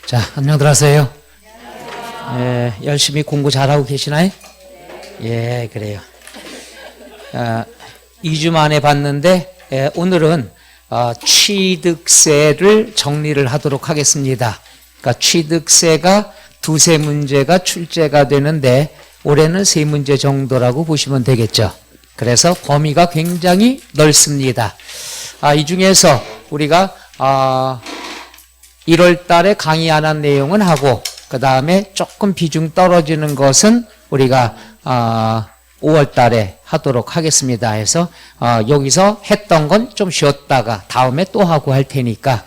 자, 안녕들 하세요. 열심히 공부 잘하고 계시나요? 예, 그래요. 2주 만에 봤는데, 오늘은 취득세를 정리를 하도록 하겠습니다. 그러니까 취득세가 두세 문제가 출제가 되는데, 올해는 세 문제 정도라고 보시면 되겠죠. 그래서 범위가 굉장히 넓습니다. 이 중에서 우리가 1월 달에 강의 안 한 내용은 하고, 그 다음에 조금 비중 떨어지는 것은 우리가 5월 달에 하도록 하겠습니다. 해서 여기서 했던 건 좀 쉬었다가 다음에 또 하고 할 테니까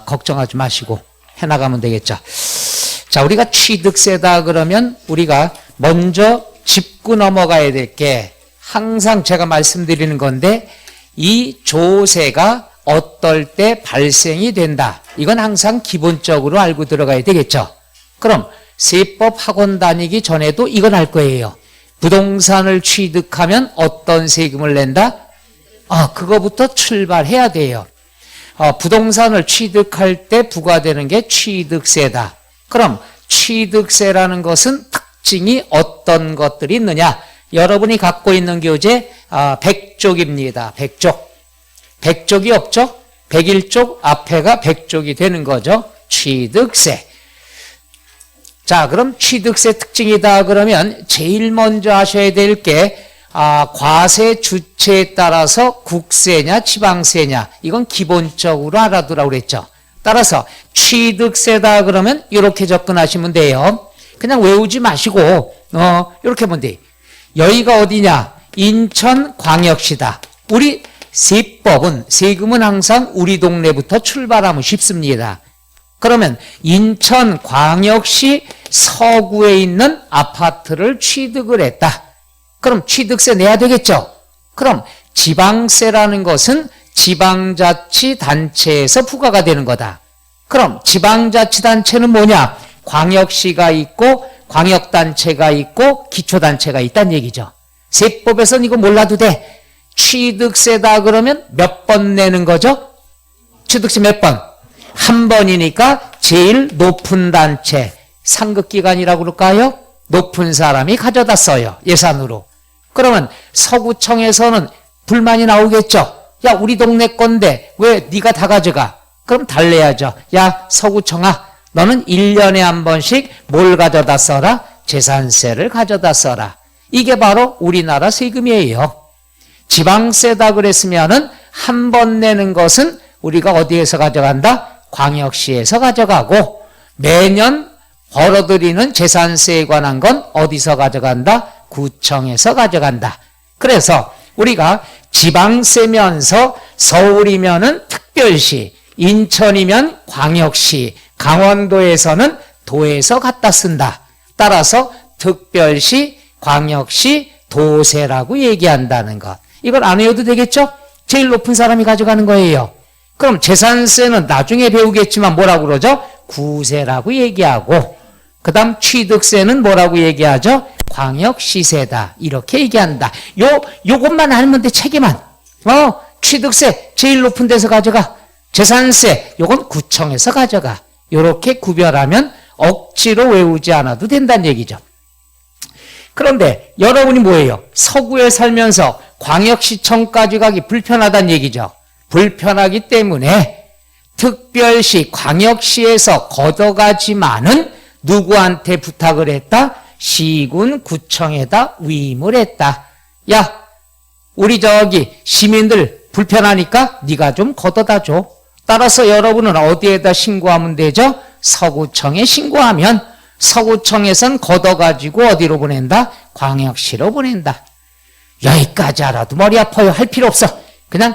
걱정하지 마시고 해나가면 되겠죠. 자, 우리가 취득세다 그러면 우리가 먼저 짚고 넘어가야 될 게, 항상 제가 말씀드리는 건데, 이 조세가 어떨 때 발생이 된다. 이건 항상 기본적으로 알고 들어가야 되겠죠. 그럼 세법 학원 다니기 전에도 이건 알 거예요. 부동산을 취득하면 어떤 세금을 낸다? 그거부터 출발해야 돼요. 부동산을 취득할 때 부과되는 게 취득세다. 그럼 취득세라는 것은 특징이 어떤 것들이 있느냐? 여러분이 갖고 있는 교재 100쪽입니다. 100쪽. 100쪽이 없죠? 101쪽 앞에가 100쪽이 되는 거죠. 취득세. 자, 그럼 취득세 특징이다 그러면 제일 먼저 하셔야 될 게 과세 주체에 따라서 국세냐 지방세냐, 이건 기본적으로 알아두라고 그랬죠. 따라서 취득세다 그러면 이렇게 접근하시면 돼요. 그냥 외우지 마시고 이렇게 하면 돼. 여기가 어디냐? 인천광역시다. 우리 세금은 항상 우리 동네부터 출발하면 쉽습니다. 그러면 인천광역시 서구에 있는 아파트를 취득을 했다. 그럼 취득세 내야 되겠죠? 그럼 지방세라는 것은 지방자치단체에서 부과가 되는 거다. 그럼 지방자치단체는 뭐냐? 광역시가 있고 광역단체가 있고 기초단체가 있다는 얘기죠. 세법에서는 이거 몰라도 돼. 취득세다 그러면 몇 번 내는 거죠? 취득세 몇 번? 한 번이니까 제일 높은 단체, 상급기관이라고 그럴까요? 높은 사람이 가져다 써요, 예산으로. 그러면 서구청에서는 불만이 나오겠죠. 야, 우리 동네 건데 왜 네가 다 가져가? 그럼 달래야죠. 야, 서구청아, 너는 1년에 한 번씩 뭘 가져다 써라? 재산세를 가져다 써라. 이게 바로 우리나라 세금이에요. 지방세다 그랬으면은 한 번 내는 것은 우리가 어디에서 가져간다? 광역시에서 가져가고, 매년 벌어들이는 재산세에 관한 건 어디서 가져간다? 구청에서 가져간다. 그래서 우리가 지방세면서 서울이면은 특별시, 인천이면 광역시, 강원도에서는 도에서 갖다 쓴다. 따라서 특별시, 광역시, 도세라고 얘기한다는 것. 이걸 안 외워도 되겠죠? 제일 높은 사람이 가져가는 거예요. 그럼 재산세는 나중에 배우겠지만 뭐라고 그러죠? 구세라고 얘기하고, 그 다음 취득세는 뭐라고 얘기하죠? 광역시세다. 이렇게 얘기한다. 요것만 알면 돼, 책에만. 취득세 제일 높은 데서 가져가. 재산세 요건 구청에서 가져가. 요렇게 구별하면 억지로 외우지 않아도 된다는 얘기죠. 그런데 여러분이 뭐예요? 서구에 살면서 광역시청까지 가기 불편하다는 얘기죠. 불편하기 때문에 특별시, 광역시에서 걷어가지만은 누구한테 부탁을 했다? 시군, 구청에다 위임을 했다. 야, 우리 시민들 불편하니까 네가 좀 걷어다 줘. 따라서 여러분은 어디에다 신고하면 되죠? 서구청에 신고하면 서구청에선 걷어가지고 어디로 보낸다? 광역시로 보낸다. 여기까지 알아도 머리 아파요. 할 필요 없어. 그냥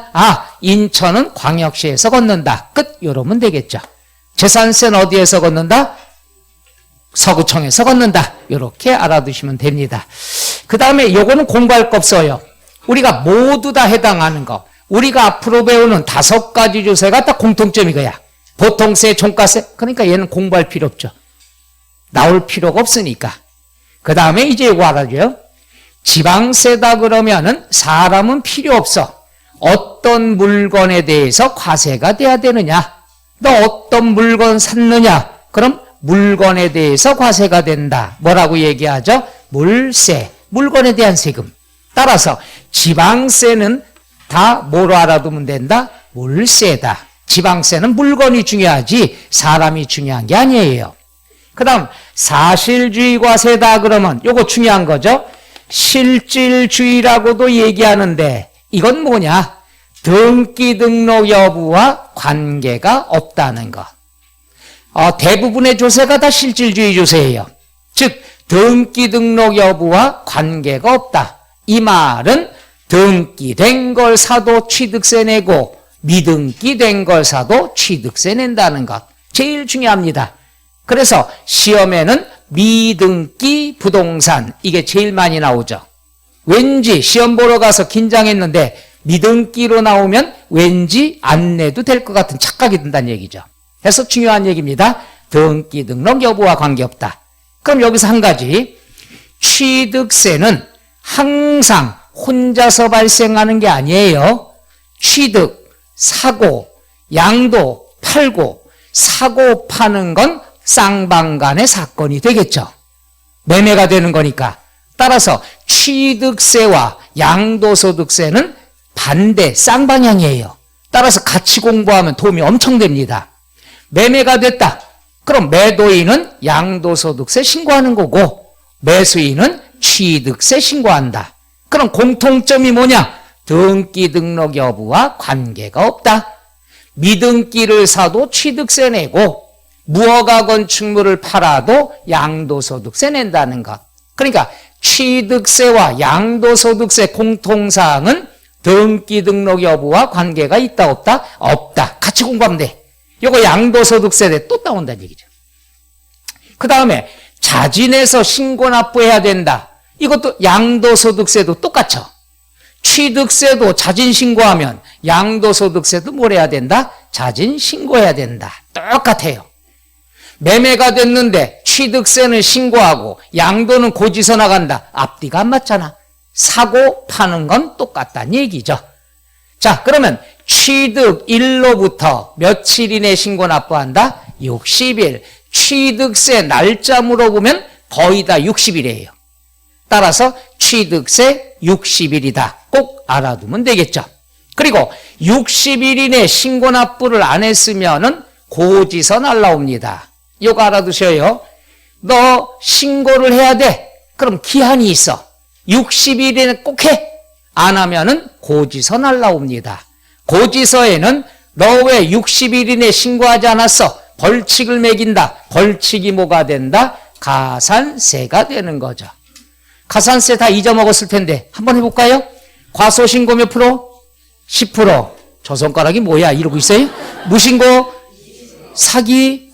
인천은 광역시에서 걷는다. 끝. 이러면 되겠죠. 재산세는 어디에서 걷는다? 서구청에서 걷는다. 이렇게 알아두시면 됩니다. 그 다음에 요거는 공부할 거 없어요. 우리가 모두 다 해당하는 거. 우리가 앞으로 배우는 5가지 조세가 딱 공통점이 이거야. 보통세, 종가세. 그러니까 얘는 공부할 필요 없죠. 나올 필요가 없으니까. 그 다음에 이제 이거 알아줘요. 지방세다 그러면은 사람은 필요 없어. 어떤 물건에 대해서 과세가 돼야 되느냐? 너 어떤 물건 샀느냐? 그럼 물건에 대해서 과세가 된다. 뭐라고 얘기하죠? 물세. 물건에 대한 세금. 따라서 지방세는 다 뭐로 알아두면 된다? 물세다. 지방세는 물건이 중요하지 사람이 중요한 게 아니에요. 그 다음 사실주의 과세다 그러면 요거 중요한 거죠. 실질주의라고도 얘기하는데 이건 뭐냐? 등기 등록 여부와 관계가 없다는 것. 대부분의 조세가 다 실질주의 조세예요. 즉 등기 등록 여부와 관계가 없다. 이 말은 등기된 걸 사도 취득세 내고 미등기된 걸 사도 취득세 낸다는 것. 제일 중요합니다. 그래서 시험에는 미등기 부동산 이게 제일 많이 나오죠. 왠지 시험 보러 가서 긴장했는데 미등기로 나오면 왠지 안 내도 될 것 같은 착각이 든다는 얘기죠. 그래서 중요한 얘기입니다. 등기 등록 여부와 관계없다. 그럼 여기서 한 가지, 취득세는 항상 혼자서 발생하는 게 아니에요. 취득, 사고, 양도, 팔고, 사고 파는 건 쌍방간의 사건이 되겠죠. 매매가 되는 거니까. 따라서 취득세와 양도소득세는 반대, 쌍방향이에요. 따라서 같이 공부하면 도움이 엄청 됩니다. 매매가 됐다. 그럼 매도인은 양도소득세 신고하는 거고 매수인은 취득세 신고한다. 그럼 공통점이 뭐냐? 등기 등록 여부와 관계가 없다. 미등기를 사도 취득세 내고 무허가 건축물을 팔아도 양도소득세 낸다는 것. 그러니까 취득세와 양도소득세 공통사항은 등기 등록 여부와 관계가 있다 없다? 없다. 같이 공부하면 돼. 요거 양도소득세 또 나온다는 얘기죠. 그 다음에 자진해서 신고 납부해야 된다. 이것도 양도소득세도 똑같죠. 취득세도 자진 신고하면 양도소득세도 뭘 해야 된다? 자진 신고해야 된다. 똑같아요. 매매가 됐는데 취득세는 신고하고 양도는 고지서 나간다. 앞뒤가 안 맞잖아. 사고 파는 건 똑같다는 얘기죠. 자, 그러면 취득일로부터 며칠 이내 신고 납부한다? 60일. 취득세 날짜 물어보면 거의 다 60일이에요. 따라서 취득세 60일이다. 꼭 알아두면 되겠죠. 그리고 60일 이내 신고 납부를 안 했으면은 고지서 날라옵니다. 이거 알아두셔요. 너 신고를 해야 돼. 그럼 기한이 있어. 60일 이내 꼭 해. 안 하면은 고지서 날라옵니다. 고지서에는 너 왜 60일 이내 신고하지 않았어? 벌칙을 매긴다. 벌칙이 뭐가 된다? 가산세가 되는 거죠. 가산세 다 잊어먹었을 텐데 한번 해볼까요? 과소신고 몇 프로? 10%. 저 손가락이 뭐야? 이러고 있어요? 무신고? 사기?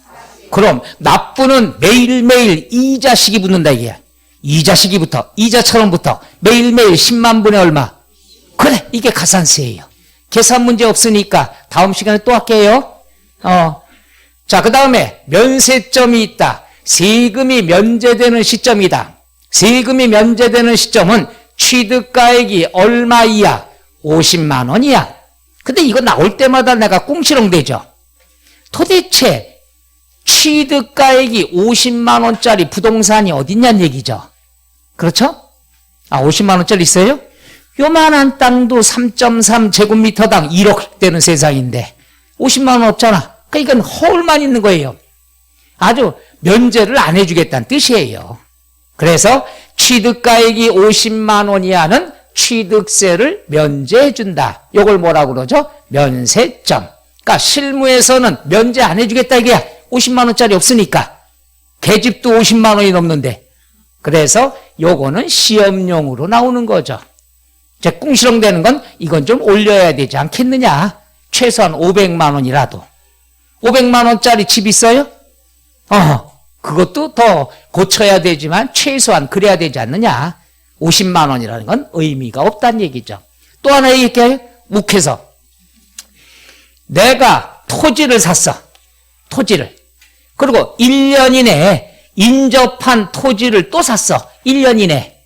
그럼 납부는 매일매일 이자식이 붙는다 이게. 이자식이 붙어. 이자처럼부터 매일매일 10만 분의 얼마? 그래, 이게 가산세예요. 계산 문제 없으니까 다음 시간에 또 할게요. 자, 그 다음에 면세점이 있다. 세금이 면제되는 시점이다. 세금이 면제되는 시점은 취득가액이 얼마 이하? 50만 원이야. 근데 이거 나올 때마다 내가 꿍시렁대죠. 도대체 취득가액이 50만 원짜리 부동산이 어딨냐는 얘기죠. 그렇죠? 50만 원짜리 있어요? 요만한 땅도 3.3 제곱미터당 1억 되는 세상인데 50만 원 없잖아. 그러니까 이건 허울만 있는 거예요. 아주 면제를 안 해주겠다는 뜻이에요. 그래서 취득가액이 50만 원 이하는 취득세를 면제해 준다. 이걸 뭐라고 그러죠? 면세점. 그러니까 실무에서는 면제 안 해주겠다 이게야. 50만 원짜리 없으니까. 계집도 50만 원이 넘는데. 그래서 요거는 시험용으로 나오는 거죠. 제 꿍시렁 되는 건 이건 좀 올려야 되지 않겠느냐. 최소한 500만 원이라도. 500만 원짜리 집 있어요? 그것도 더 고쳐야 되지만 최소한 그래야 되지 않느냐. 50만 원이라는 건 의미가 없다는 얘기죠. 또 하나 얘기할게요. 묵해서. 내가 토지를 샀어. 토지를. 그리고 1년 이내에 인접한 토지를 또 샀어. 1년 이내에.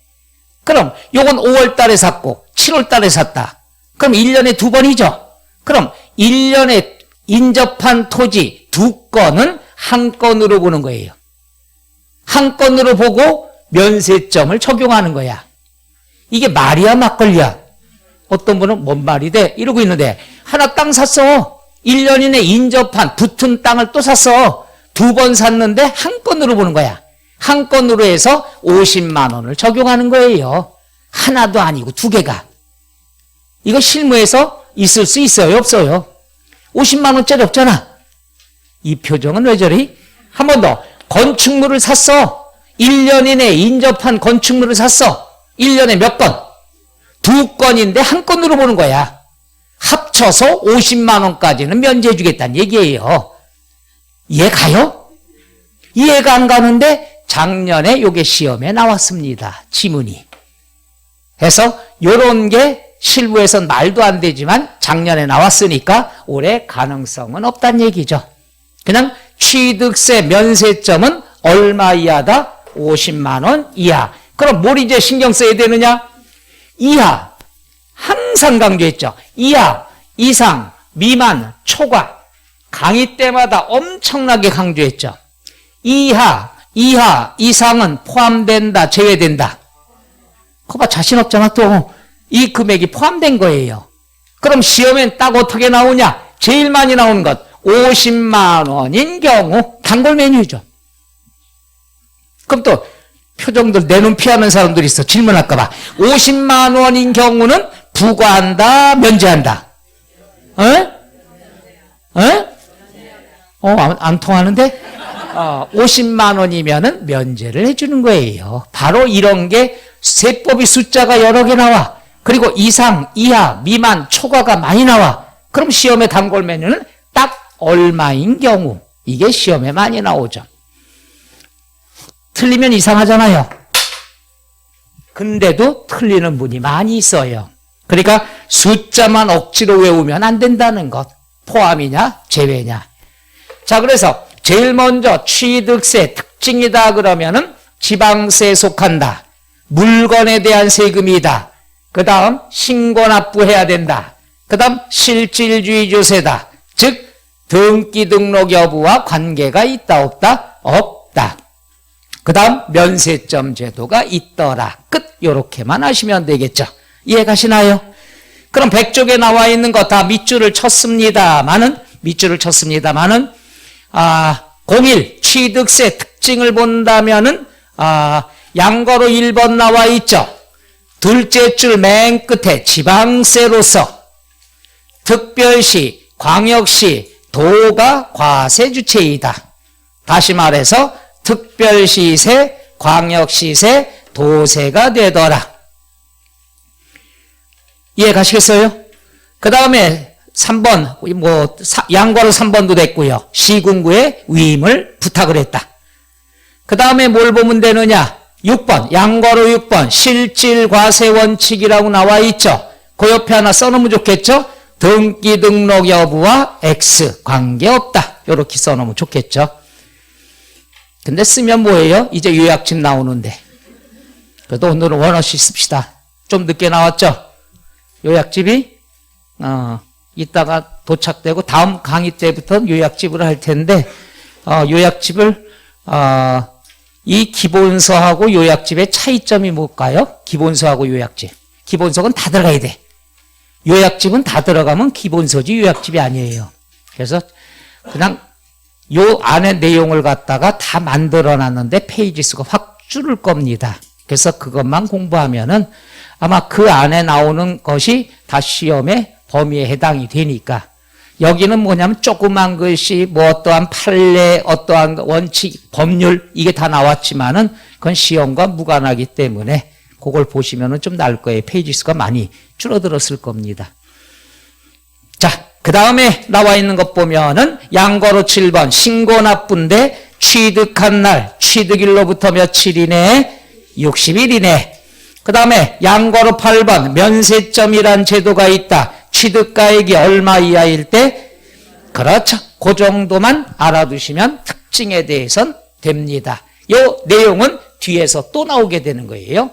그럼 요건 5월 달에 샀고 7월 달에 샀다. 그럼 1년에 2번이죠. 그럼 1년에 인접한 토지 2건은 한 건으로 보는 거예요. 한 건으로 보고 면세점을 적용하는 거야. 이게 말이야 막걸리야? 어떤 분은 뭔 말이 돼? 이러고 있는데 하나 땅 샀어. 1년 이내 인접한 붙은 땅을 또 샀어. 2번 샀는데 한 건으로 보는 거야. 한 건으로 해서 50만 원을 적용하는 거예요. 하나도 아니고 2개가. 이거 실무에서 있을 수 있어요? 없어요? 50만 원짜리 없잖아. 이 표정은 왜 저리? 한 번 더. 건축물을 샀어. 1년 이내 인접한 건축물을 샀어. 1년에 몇 건? 2건인데 한 건으로 보는 거야. 합쳐서 50만 원까지는 면제해 주겠다는 얘기예요. 이해 가요? 이해가 안 가는데 작년에 요게 시험에 나왔습니다. 지문이. 해서 요런 게 실무에선 말도 안 되지만 작년에 나왔으니까 올해 가능성은 없다는 얘기죠. 그냥 취득세 면세점은 얼마 이하다? 50만 원 이하. 그럼 뭘 이제 신경 써야 되느냐? 이하. 항상 강조했죠. 이하, 이상, 미만, 초과. 강의 때마다 엄청나게 강조했죠. 이하, 이상은 포함된다, 제외된다. 그거 봐, 자신 없잖아, 또. 이 금액이 포함된 거예요. 그럼 시험엔 딱 어떻게 나오냐? 제일 많이 나오는 것, 50만 원인 경우 단골 메뉴죠. 그럼 또 표정들 내 눈 피하는 사람들이 있어. 질문할까 봐. 50만 원인 경우는 부과한다, 면제한다? 안 통하는데? 50만 원이면은 면제를 해주는 거예요. 바로 이런 게 세법이 숫자가 여러 개 나와. 그리고 이상, 이하, 미만, 초과가 많이 나와. 그럼 시험의 단골 메뉴는 딱 얼마인 경우. 이게 시험에 많이 나오죠. 틀리면 이상하잖아요. 근데도 틀리는 분이 많이 있어요. 그러니까 숫자만 억지로 외우면 안 된다는 것. 포함이냐, 제외냐. 자, 그래서 제일 먼저 취득세 특징이다 그러면은 지방세에 속한다. 물건에 대한 세금이다. 그 다음 신고납부해야 된다. 그 다음 실질주의 조세다. 즉 등기 등록 여부와 관계가 있다 없다? 없다. 그 다음 면세점 제도가 있더라. 끝. 요렇게만 하시면 되겠죠. 이해 가시나요? 그럼 100쪽에 나와 있는 거 다 밑줄을 쳤습니다마는 01 취득세 특징을 본다면은 양거로 1번 나와 있죠. 둘째 줄 맨 끝에 지방세로서 특별시, 광역시, 도가 과세주체이다. 다시 말해서 특별시세, 광역시세, 도세가 되더라. 이해 가시겠어요? 그 다음에 3번, 양과로 3번도 됐고요. 시군구의 위임을 부탁을 했다. 그 다음에 뭘 보면 되느냐? 6번, 양과로 6번, 실질과세원칙이라고 나와 있죠. 그 옆에 하나 써놓으면 좋겠죠? 등기 등록 여부와 X, 관계없다. 이렇게 써놓으면 좋겠죠. 근데 쓰면 뭐예요? 이제 요약집 나오는데. 그래도 오늘은 원어시 씁시다. 좀 늦게 나왔죠? 요약집이 이따가 도착되고 다음 강의 때부터 요약집을 할 텐데 요약집을 이 기본서하고 요약집의 차이점이 뭘까요? 기본서하고 요약집. 기본서는 다 들어가야 돼. 요약집은 다 들어가면 기본서지 요약집이 아니에요. 그래서 그냥 요 안에 내용을 갖다가 다 만들어 놨는데 페이지 수가 확 줄을 겁니다. 그래서 그것만 공부하면은 아마 그 안에 나오는 것이 다 시험의 범위에 해당이 되니까. 여기는 뭐냐면 조그만 글씨, 뭐 어떠한 판례, 어떠한 원칙, 법률 이게 다 나왔지만은 그건 시험과 무관하기 때문에 그걸 보시면은 좀 나을 거예요. 페이지 수가 많이 줄어들었을 겁니다. 자, 그 다음에 나와 있는 것 보면은 양거로 7번 신고납부인데 취득한 날, 취득일로부터 며칠 이내? 60일 이내. 그 다음에 양거로 8번 면세점이란 제도가 있다. 취득가액이 얼마 이하일 때? 그렇죠. 그 정도만 알아두시면 특징에 대해서는 됩니다. 이 내용은 뒤에서 또 나오게 되는 거예요.